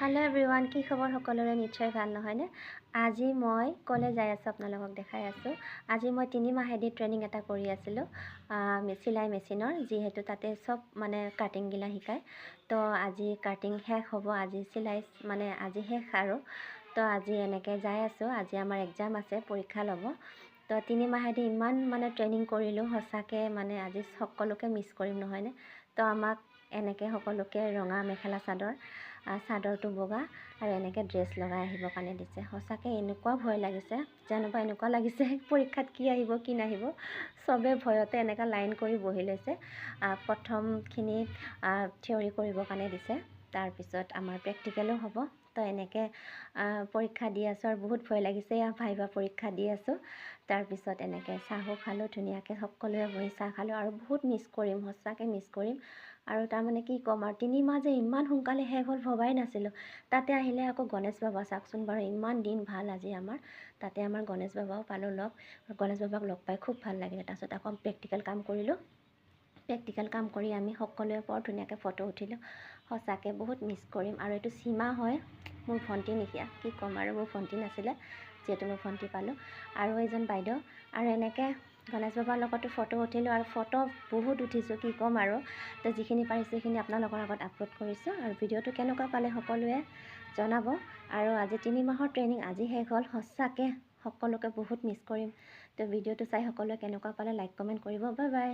hello everyone की खबर सकलोरे निश्चय ভাল নহয় নে আজি মই কলে যাই আছো আপোনালোকক দেখাই আছো আজি মই 3 মাহেদি ট্ৰেনিং এটা কৰি আছিলো সিলাই মেচিনৰ যেহেতু তাতে সব মানে কাটিং গিলা শিকায় তো আজি কাটিং শেষ হ'ব আজি সিলাই মানে আজি শেষ আৰু তো আজি এনেকে যাই আছো আজি আমাৰ এক্সাম আছে পৰীক্ষা ল'ব তো 3 মাহেদি ইমান মানে ট্ৰেনিং কৰিলো হসাকে মানে আজি সকলোকে মিস কৰিম নহয় নে তো আমাক এনেকে সকলোকে ৰঙা মেখেলা চাদৰটো বগা আৰু এনেকে ড্ৰেছ লগাই আহিব কানে দিছে হসাকে এনেকুৱা ভয় লাগিছে জানোবা এনেকুৱা লাগিছে পৰীক্ষাত কি আহিব কি নাহিব সবে ভয়তে এনেকা লাইন কৰি বহি লৈছে প্ৰথমখিনি থিওৰি কৰিব কানে দিছে তাৰ পিছত আমাৰ প্ৰেক্টিকেলো হ'ব তো এনেকে পৰীক্ষা দি আছো আৰু বহুত ভয় লাগিছে ভাইবা পৰীক্ষা দি আছো তাৰ পিছত এনেকে চাহো খালো ধুনিয়াকে সকলোৱে বহি চাহ খালো আৰু বহুত মিস কৰিম হসাকে মিস কৰিম আৰু তাৰ মানে কি কম আৰু 3 মাহ যে ইমান সোনকালে শেষ হ'ল ভবাই নাছিলো তাতে আহিলে আকৌ গণেশ বাবা চাকচোন বাৰু ইমান দিন ভাল আজি আমাৰ তাতে আমাৰ গণেশ বাবাও পালো লগ গণেশ বাবাক লগ পাই খুব ভাল লাগিল তাৰপিছত আকৌ প্ৰেক্টিকেল কাম কৰিলো প্ৰেক্টিকেল কাম কৰি আমি সকলোৱে বৰ ধুনিয়াকে ফটো উঠিলো হসাকে বহুত মিস কৰিম আৰু এটো সীমা হয় মোৰ ভন্টি নিখিয়া কি কম আৰু মোৰ ভন্টি নাছিলে যেটো মই ভন্টি পালো আৰু এজন বাইদেউ আৰু এনেকে গণেশ বাবাৰ লগতো ফটো উঠিলো আৰু ফটো বহুত উঠিছো কি কম আৰু তো যিখিনি পাৰিছে সেইখিনি আপোনালোকৰ আগত আপলোড কৰিছো আৰু ভিডিওটো কেনেকুৱা পালে সকলোৱে জনাব আৰু আজি 3 মাহৰ ট্ৰেনিং আজি শেষ হ'ল হসাকে সকলোকে বহুত মিস কৰিম তো ভিডিওটো চাই সকলোৱে কেনেকুৱা পালে লাইক কমেন্ট কৰিব বাই বাই